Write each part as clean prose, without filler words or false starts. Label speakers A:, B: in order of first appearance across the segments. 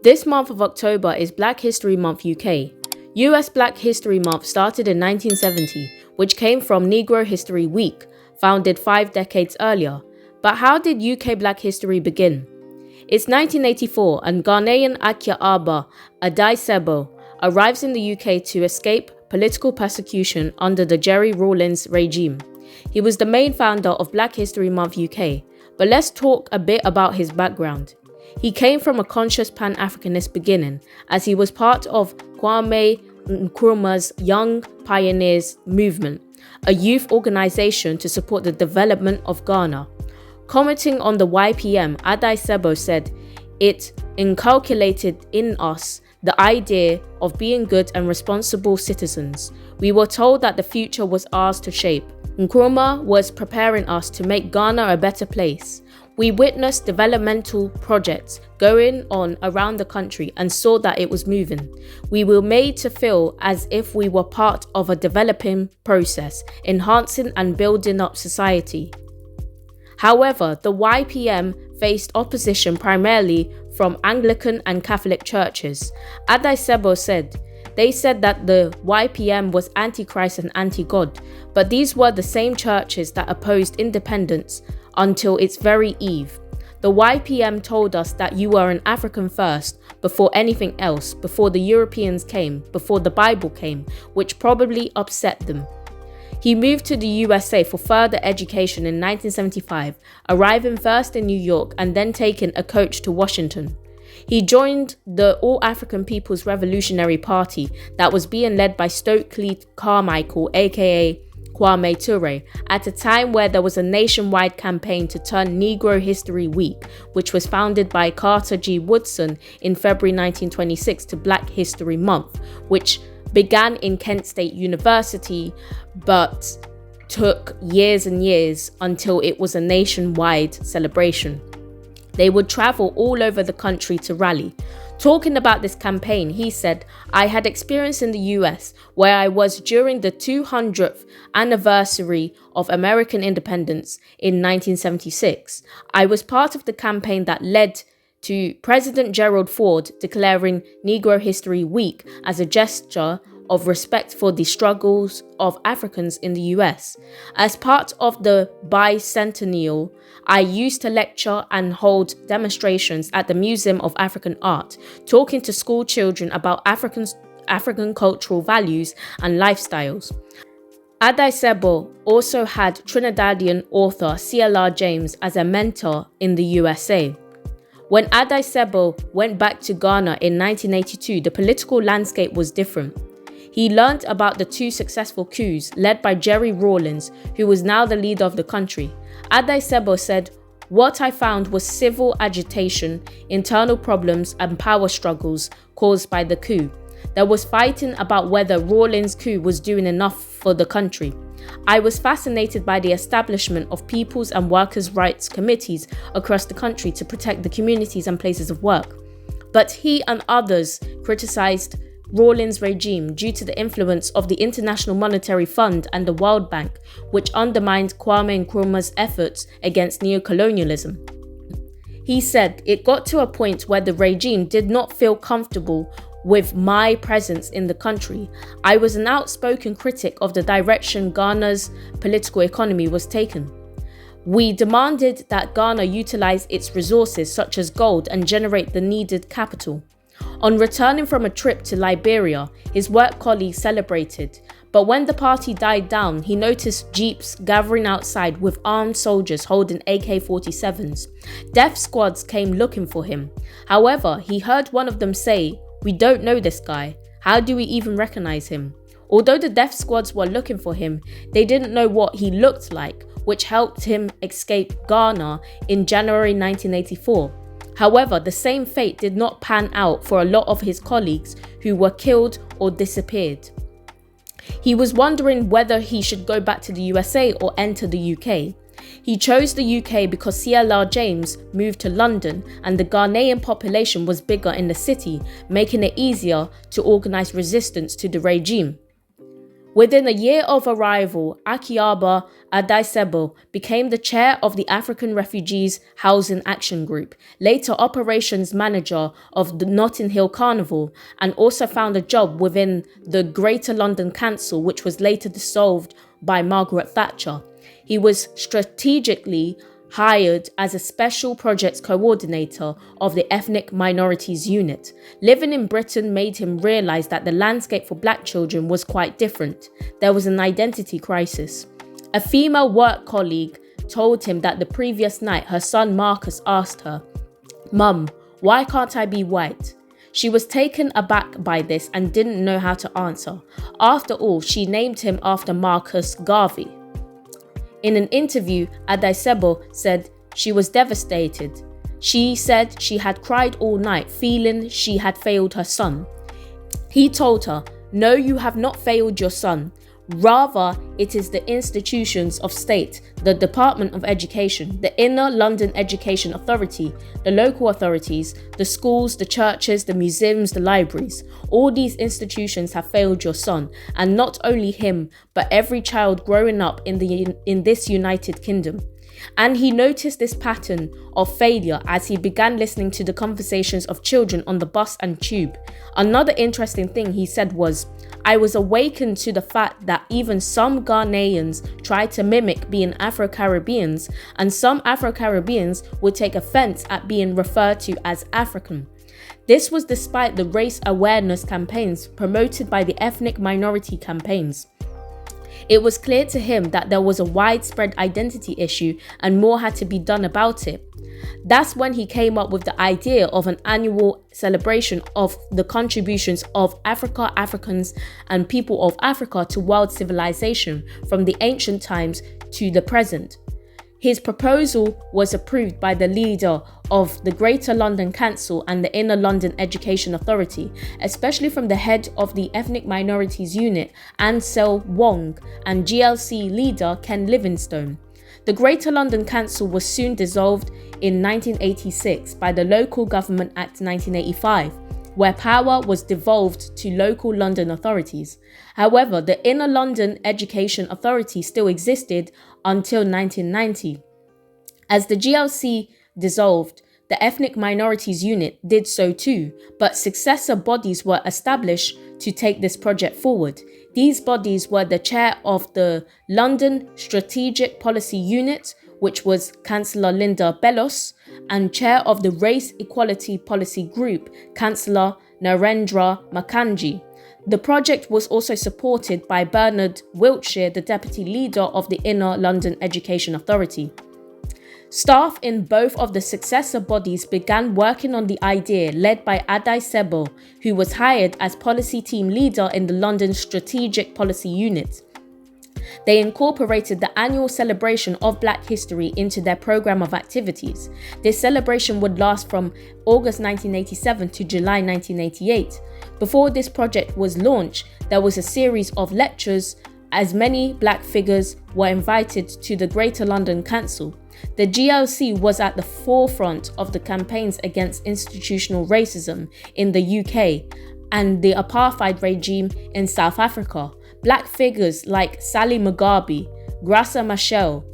A: This month of October is Black History Month UK. US Black History Month started in 1970, which came from Negro History Week, founded 5 decades earlier. But how did UK Black History begin? It's 1984 and Ghanaian Akia Aba Adai Sebo arrives in the UK to escape political persecution under the Jerry Rawlings regime. He was the main founder of Black History Month UK, but let's talk a bit about his background. He came from a conscious Pan-Africanist beginning, as he was part of Kwame Nkrumah's Young Pioneers movement, a youth organization to support the development of Ghana. Commenting on the YPM, Adai Sebo said, "It inculcated in us the idea of being good and responsible citizens. We were told that the future was ours to shape. Nkrumah was preparing us to make Ghana a better place. We witnessed developmental projects going on around the country and saw that it was moving. We were made to feel as if we were part of a developing process, enhancing and building up society." However, the YPM faced opposition primarily from Anglican and Catholic churches. Adai Sebo said, "They said that the YPM was anti-Christ and anti-God, but these were the same churches that opposed independence until its very eve. The YPM told us that you were an African first, before anything else, before the Europeans came, before the Bible came, which probably upset them." He moved to the USA for further education in 1975, arriving first in New York and then taking a coach to Washington. He joined the All-African People's Revolutionary Party that was being led by Stokely Carmichael, aka Kwame Ture, at a time where there was a nationwide campaign to turn Negro History Week, which was founded by Carter G. Woodson in February 1926, to Black History Month, which began in Kent State University, but took years and years until it was a nationwide celebration. They would travel all over the country to rally. Talking about this campaign, he said, "I had experience in the US where I was during the 200th anniversary of American independence in 1976. I was part of the campaign that led to President Gerald Ford declaring Negro History Week as a gesture of respect for the struggles of Africans in the US. As part of the bicentennial, I used to lecture and hold demonstrations at the Museum of African Art, talking to school children about African cultural values and lifestyles." Adai Sebo also had Trinidadian author C.L.R. James as a mentor in the USA. When Adai Sebo went back to Ghana in 1982, the political landscape was different. He learned about the 2 successful coups led by Jerry Rawlings, who was now the leader of the country. Adai Sebo said, "What I found was civil agitation, internal problems and power struggles caused by the coup. There was fighting about whether Rawlings' coup was doing enough for the country. I was fascinated by the establishment of people's and workers' rights committees across the country to protect the communities and places of work. But he and others criticized Rawlings' regime due to the influence of the International Monetary Fund and the World Bank, which undermined Kwame Nkrumah's efforts against neocolonialism." He said, "It got to a point where the regime did not feel comfortable with my presence in the country. I was an outspoken critic of the direction Ghana's political economy was taken. We demanded that Ghana utilize its resources such as gold and generate the needed capital." On returning from a trip to Liberia, his work colleagues celebrated, but when the party died down, he noticed jeeps gathering outside with armed soldiers holding AK-47s. Death squads came looking for him. However, he heard one of them say, "We don't know this guy. How do we even recognize him?" Although the death squads were looking for him, they didn't know what he looked like, which helped him escape Ghana in January 1984. However, the same fate did not pan out for a lot of his colleagues who were killed or disappeared. He was wondering whether he should go back to the USA or enter the UK. He chose the UK because C.L.R. James moved to London and the Ghanaian population was bigger in the city, making it easier to organise resistance to the regime. Within a year of arrival, Akiaba Adaisebo became the chair of the African Refugees Housing Action Group, later operations manager of the Notting Hill Carnival, and also found a job within the Greater London Council, which was later dissolved by Margaret Thatcher. He was strategically hired as a special projects coordinator of the Ethnic Minorities Unit. Living in Britain made him realise that the landscape for black children was quite different. There was an identity crisis. A female work colleague told him that the previous night her son Marcus asked her, "Mum, why can't I be white?" She was taken aback by this and didn't know how to answer. After all, she named him after Marcus Garvey. In an interview, Adaisebo said she was devastated. She said she had cried all night, feeling she had failed her son. He told her, "No, you have not failed your son. Rather, it is the institutions of state, the Department of Education, the Inner London Education Authority, the local authorities, the schools, the churches, the museums, the libraries. All these institutions have failed your son, and not only him, but every child growing up in this United Kingdom." And he noticed this pattern of failure as he began listening to the conversations of children on the bus and tube. Another interesting thing he said was, "I was awakened to the fact that even some Ghanaians try to mimic being Afro-Caribbeans, and some Afro-Caribbeans would take offense at being referred to as African." This was despite the race awareness campaigns promoted by the ethnic minority campaigns. It was clear to him that there was a widespread identity issue and more had to be done about it. That's when he came up with the idea of an annual celebration of the contributions of Africa, Africans, and people of Africa to world civilization from the ancient times to the present. His proposal was approved by the leader of the Greater London Council and the Inner London Education Authority, especially from the head of the Ethnic Minorities Unit, Ansel Wong, and GLC leader Ken Livingstone. The Greater London Council was soon dissolved in 1986 by the Local Government Act 1985, where power was devolved to local London authorities. However, the Inner London Education Authority still existed until 1990. As the GLC dissolved, the Ethnic Minorities Unit did so too, but successor bodies were established to take this project forward. These bodies were the chair of the London Strategic Policy Unit, which was Councillor Linda Bellos, and chair of the Race Equality Policy Group, Councillor Narendra Makanji. The project was also supported by Bernard Wiltshire, the deputy leader of the Inner London Education Authority. Staff in both of the successor bodies began working on the idea led by Adaisebo, who was hired as policy team leader in the London Strategic Policy Unit. They incorporated the annual celebration of Black History into their program of activities. This celebration would last from August 1987 to July 1988. Before this project was launched, there was a series of lectures as many Black figures were invited to the Greater London Council. The GLC was at the forefront of the campaigns against institutional racism in the UK and the apartheid regime in South Africa. Black figures like Sally Mugabe, Graça Machel,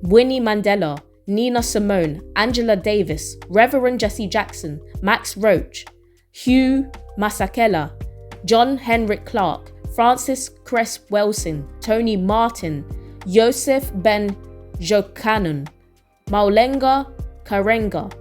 A: Winnie Mandela, Nina Simone, Angela Davis, Reverend Jesse Jackson, Max Roach, Hugh Masekela, John Henrik Clark, Francis Cress Welsing, Tony Martin, Joseph Ben Jokanon, Maulenga Karenga,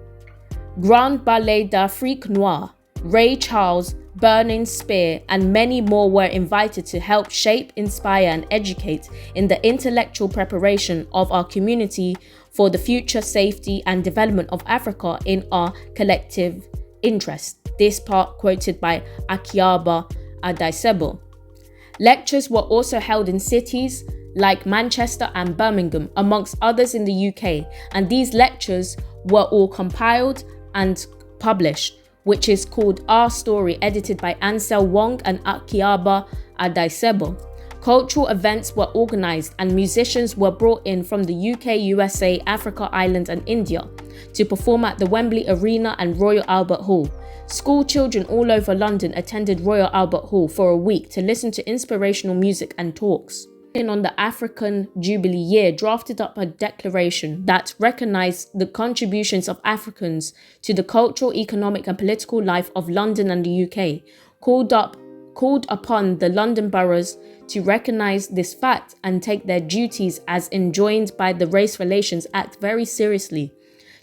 A: Grand Ballet d'Afrique Noire, Ray Charles, Burning Spear, and many more were invited to help shape, inspire, and educate in the intellectual preparation of our community for the future safety and development of Africa in our collective interest. This part quoted by Akiaba Adaisebo. Lectures were also held in cities like Manchester and Birmingham, amongst others in the UK, and these lectures were all compiled and published, which is called Our Story, edited by Ansel Wong and Akiaba Adaisebo. Cultural events were organised and musicians were brought in from the UK, USA, Africa, Ireland and India to perform at the Wembley Arena and Royal Albert Hall. School children all over London attended Royal Albert Hall for a week to listen to inspirational music and talks. On the African Jubilee year, drafted up a declaration that recognized the contributions of Africans to the cultural, economic and political life of London and the UK, called upon the London boroughs to recognize this fact and take their duties as enjoined by the Race Relations Act very seriously,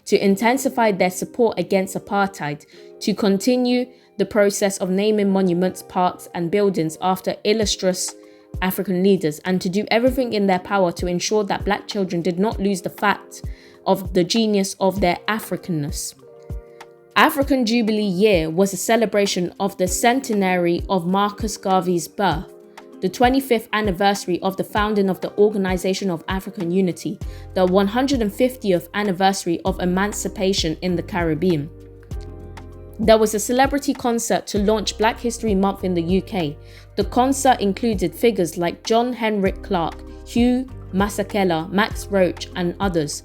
A: to intensify their support against apartheid, to continue the process of naming monuments, parks and buildings after illustrious African leaders, and to do everything in their power to ensure that Black children did not lose the fact of the genius of their Africanness. African Jubilee Year was a celebration of the centenary of Marcus Garvey's birth, the 25th anniversary of the founding of the Organization of African Unity, the 150th anniversary of emancipation in the Caribbean. There was a celebrity concert to launch Black History Month in the UK. The concert included figures like John Henrik Clarke, Hugh Masekela, Max Roach, and others.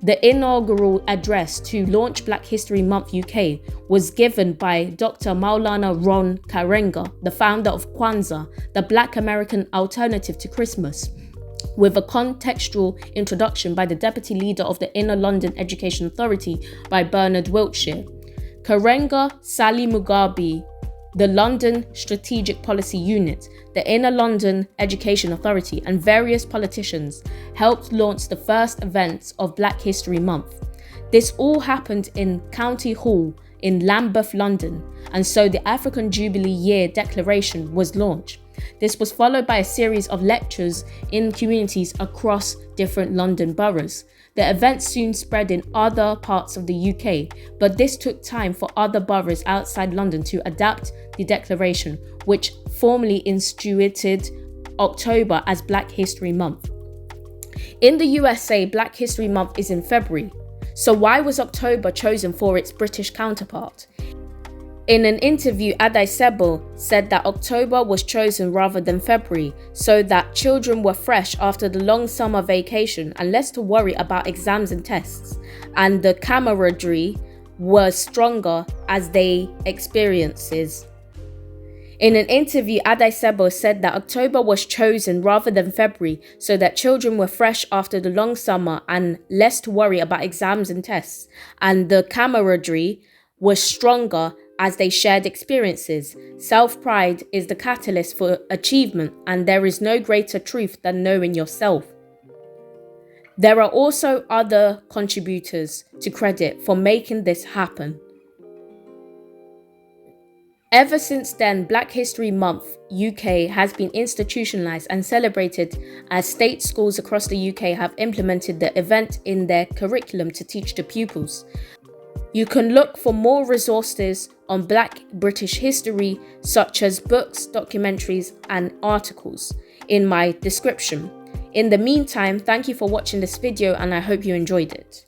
A: The inaugural address to launch Black History Month UK was given by Dr. Maulana Ron Karenga, the founder of Kwanzaa, the Black American alternative to Christmas, with a contextual introduction by the Deputy Leader of the Inner London Education Authority by Bernard Wiltshire. Karenga, Sally Mugabe, the London Strategic Policy Unit, the Inner London Education Authority, and various politicians helped launch the first events of Black History Month. This all happened in County Hall in Lambeth, London, and so the African Jubilee Year Declaration was launched. This was followed by a series of lectures in communities across different London boroughs. The event soon spread in other parts of the UK, but this took time for other boroughs outside London to adapt the declaration, which formally instituted October as Black History Month. In the USA, Black History Month is in February. So why was October chosen for its British counterpart? In an interview, Adesebo said that October was chosen rather than February so that children were fresh after the long summer vacation and less to worry about exams and tests, and the camaraderie was stronger as they experiences. In an interview, Adesebo said that October was chosen rather than February so that children were fresh after the long summer and less to worry about exams and tests, and the camaraderie was stronger as they shared experiences. Self-pride is the catalyst for achievement, and there is no greater truth than knowing yourself. There are also other contributors to credit for making this happen. Ever since then, Black History Month UK has been institutionalized and celebrated as state schools across the UK have implemented the event in their curriculum to teach the pupils. You can look for more resources on Black British history, such as books, documentaries, and articles, in my description. In the meantime, thank you for watching this video and I hope you enjoyed it.